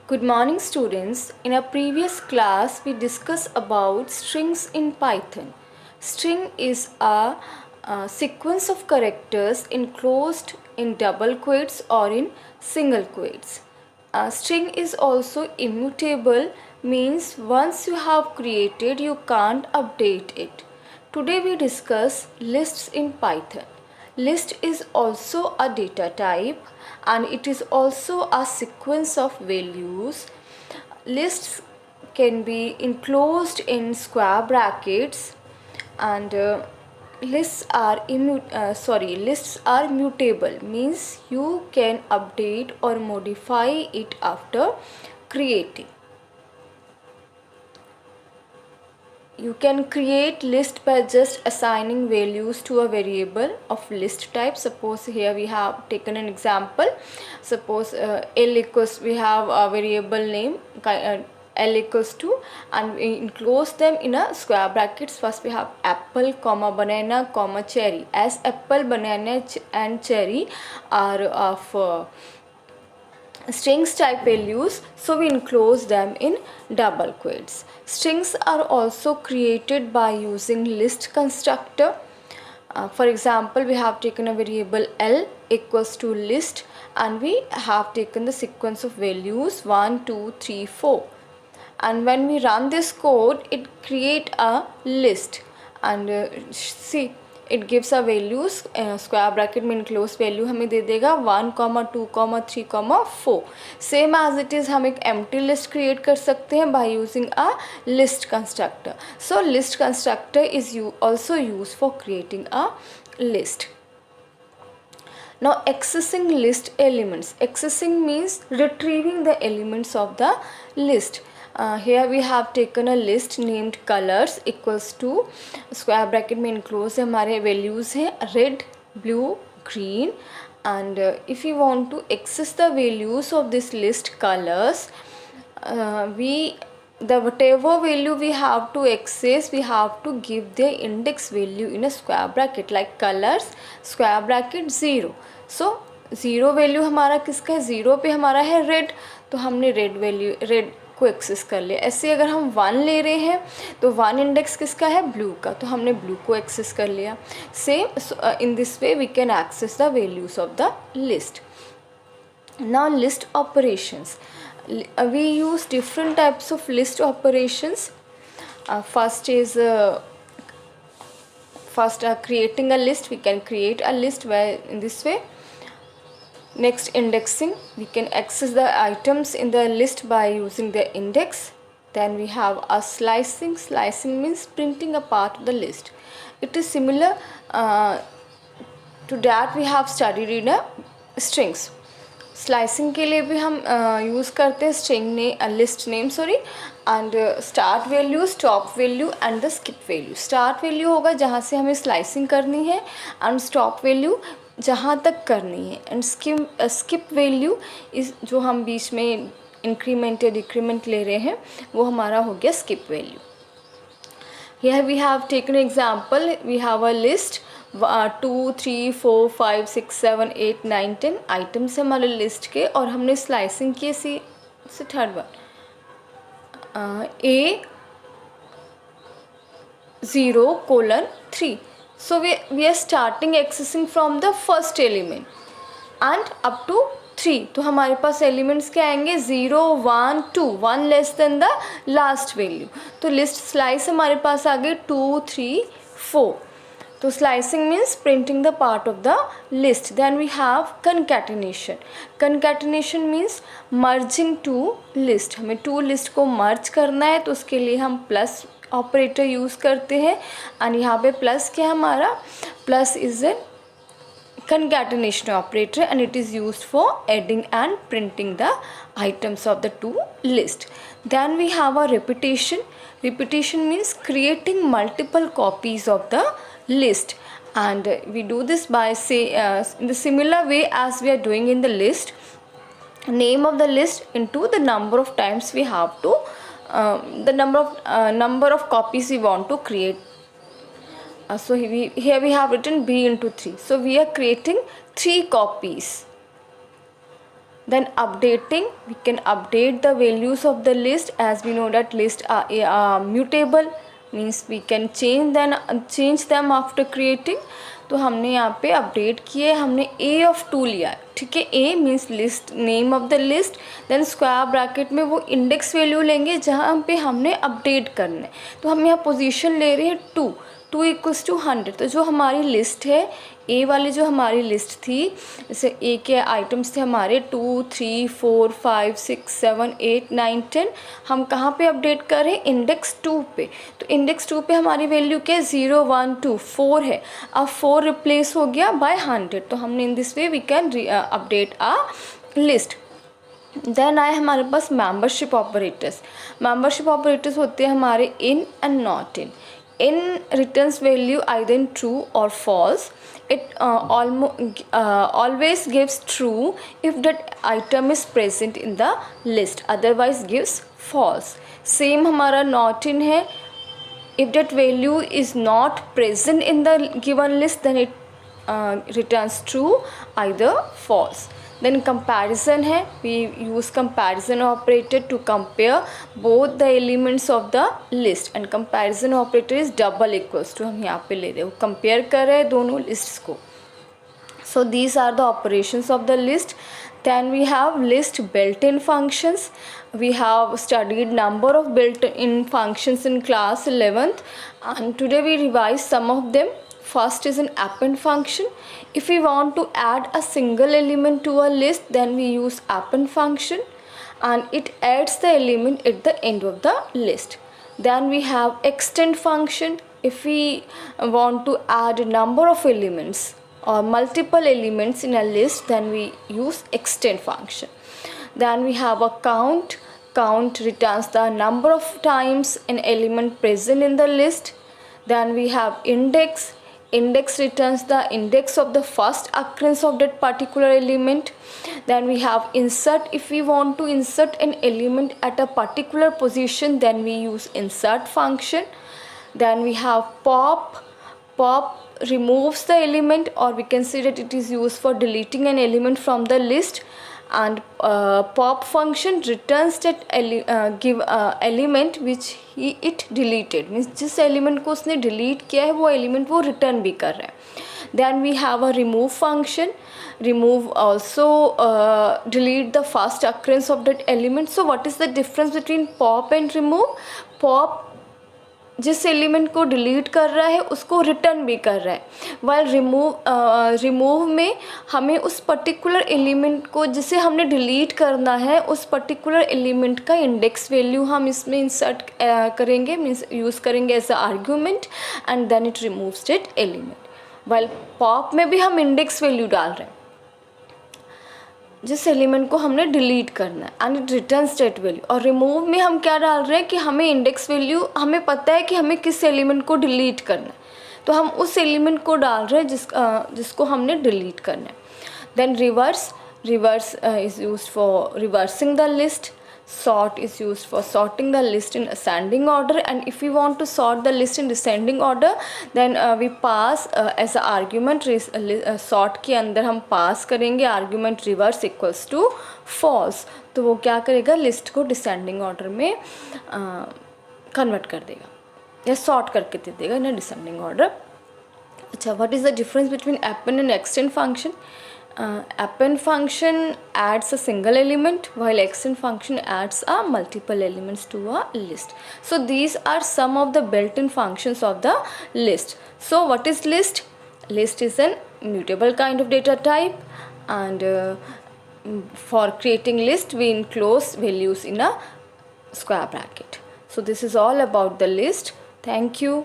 Good morning students. In our previous class we discussed about strings in Python. String is a sequence of characters enclosed in double quotes or in single quotes. A string is also immutable, means once you have created you can't update it. Today we discuss lists in Python. List is also a data type and it is also a sequence of values. Lists can be enclosed in square brackets and lists are mutable, means you can update or modify it after creating. You can create list by just assigning values to a variable of list type. Suppose here we have taken an example. Suppose L equals, we have a variable name L equals to, and we enclose them in a square brackets. First we have apple comma banana comma cherry, as apple, banana and cherry are of strings type values, so we enclose them in double quotes. Strings are also created by using list constructor. For example, we have taken a variable L equals to list and we have taken the sequence of values 1 2 3 4, and when we run this code it create a list and see it gives a values square bracket में enclosed value हमें दे देगा 1, 2, 3, 4. Same as it is हम एक empty list create कर सकते हैं by using a list constructor. So list constructor is also used for creating a list. Now accessing list elements. Accessing means retrieving the elements of the list. Here we have taken a list named colors equals to square bracket में enclose हमारे values हैं red, blue, green, and if you want to access the values of this list colors, whatever value we have to access, we have to give the index value in a square bracket, like colors square bracket 0. So 0 value हमारा किसका है, 0 पे हमारा है red, तो हमने red को access कर लिया. ऐसे अगर हम 1 ले रहे हैं तो 1 इंडेक्स किसका है, ब्लू का, तो हमने ब्लू को एक्सेस कर लिया. Same in this way we can access the values of the list. Now list operations. We use different types of list operations. First is creating a list. We can create a list in this way. Next, indexing. We can access the items in the list by using the index. Then we have a slicing. Slicing means printing a part of the list. It is similar to that we have studied in strings. Slicing के लिए भी हम use करते हैं string list name and start value, stop value and the skip value. Start value होगा जहाँ से हमें स्लाइसिंग करनी है एंड स्टॉप वैल्यू जहाँ तक करनी है, एंड स्किप वैल्यू इस जो हम बीच में इंक्रीमेंट या डिक्रीमेंट ले रहे हैं वो हमारा हो गया skip value. Here we have taken an example. We have a list 2, 3, 4, 5, 6, 7, 8, 9, 10 items है हमारे लिस्ट के, और हमने स्लाइसिंग की से third one A0:3. So we are starting accessing from the first element and up to 3. तो हमारे पास एलिमेंट्स क्या आएंगे, 0, 1, 2, 1 less than the last value. तो लिस्ट स्लाइस हमारे पास आ गई 2, 3, 4. तो slicing means printing the part of the list. Then we have concatenation. Concatenation means merging two list. हमें टू लिस्ट को मर्ज करना है तो उसके लिए हम प्लस ऑपरेटर यूज़ करते हैं, एंड यहाँ पे प्लस क्या है हमारा, plus is a concatenation operator and it is used for adding and printing the items of the two list. Then we have a repetition. Repetition means creating multiple copies of the list, and we do this by in the similar way as we are doing in the list, name of the list into the number of times we have to the number of copies we want to create. So here we have written B into 3. So we are creating 3 copies. Then updating, we can update the values of the list. As we know that lists are mutable, means we can change them after creating. तो हमने यहाँ पे update किए, हमने a of 2 लिया है, ठीक है. a means list, name of the list. Then square bracket में वो इंडेक्स वैल्यू लेंगे जहाँ पे हमने अपडेट करना है. तो हम यहाँ पोजीशन ले रहे हैं 2 इक्वल्स टू 100. तो जो हमारी लिस्ट है, ए वाली जो हमारी लिस्ट थी, जैसे ए के आइटम्स थे हमारे 2 3 4 5 6 7 8 9 10, हम कहाँ पे अपडेट कर रहे हैं, इंडेक्स 2 पे. तो इंडेक्स 2 पे हमारी वैल्यू क्या है, 0 1 2 4 है. अब 4 रिप्लेस हो गया बाय 100. तो हमने in this way we can update a list. Then आए हमारे पास मेंबरशिप ऑपरेटर्स. मेंबरशिप ऑपरेटर्स होते हैं हमारे in and not in. In returns value either in true or false. It always gives true if that item is present in the list, otherwise gives false. Same हमारा not in है. If that value is not present in the given list, then it returns true, either false. Then comparison है, we use comparison operator to compare both the elements of the list, and comparison operator is double equals to, हम यहाँ पे ले रहे हो, compare कर रहे हैं दोनों lists को. So these are the operations of the list. Then we have list built-in functions. We have studied number of built-in functions in class 11th, and today we revise some of them. First is an append function. If we want to add a single element to a list, then we use append function, and it adds the element at the end of the list. Then we have extend function. If we want to add a number of elements or multiple elements in a list, then we use extend function. Then we have a count. Count returns the number of times an element present in the list. Then we have index. Index returns the index of the first occurrence of that particular element. Then we have insert. If we want to insert an element at a particular position, then we use insert function. Then we have pop. Pop removes the element, or we can say that it is used for deleting an element from the list. And pop function returns that element which it deleted, means जिस element को उसने delete किया है वो element वो return भी कर रहा है. Then we have a remove function. Remove also delete the first occurrence of that element. So what is the difference between pop and remove? Pop जिस एलिमेंट को डिलीट कर रहा है उसको रिटर्न भी कर रहा है, वाइल रिमूव में हमें उस पर्टिकुलर एलिमेंट को जिसे हमने डिलीट करना है उस पर्टिकुलर एलिमेंट का इंडेक्स वैल्यू हम इसमें इंसर्ट करेंगे, मीन्स यूज़ करेंगे as a argument, and then it removes that element. While pop में भी हम इंडेक्स वैल्यू डाल रहे हैं जिस एलिमेंट को हमने डिलीट करना है, and it returns that value. और रिमूव में हम क्या डाल रहे हैं कि हमें इंडेक्स वैल्यू, हमें पता है कि हमें किस एलिमेंट को डिलीट करना है, तो हम उस एलिमेंट को डाल रहे हैं जिसको हमने डिलीट करना है. Then reverse. Reverse is used for reversing the list. Sort is used for sorting the list in ascending order, and if we want to sort the list in descending order, then we pass as a argument sort के अंदर हम पास करेंगे argument reverse equals to false. तो वो क्या करेगा, list को descending order में कन्वर्ट कर देगा या सॉर्ट करके दे देगा इन डिसेंडिंग ऑर्डर. अच्छा, what is the difference between append and extend function? Append function adds a single element, while extend function adds a multiple elements to a list. So these are some of the built-in functions of the list. So what is list? List is an mutable kind of data type, and for creating list we enclose values in a square bracket. So this is all about the list. Thank you.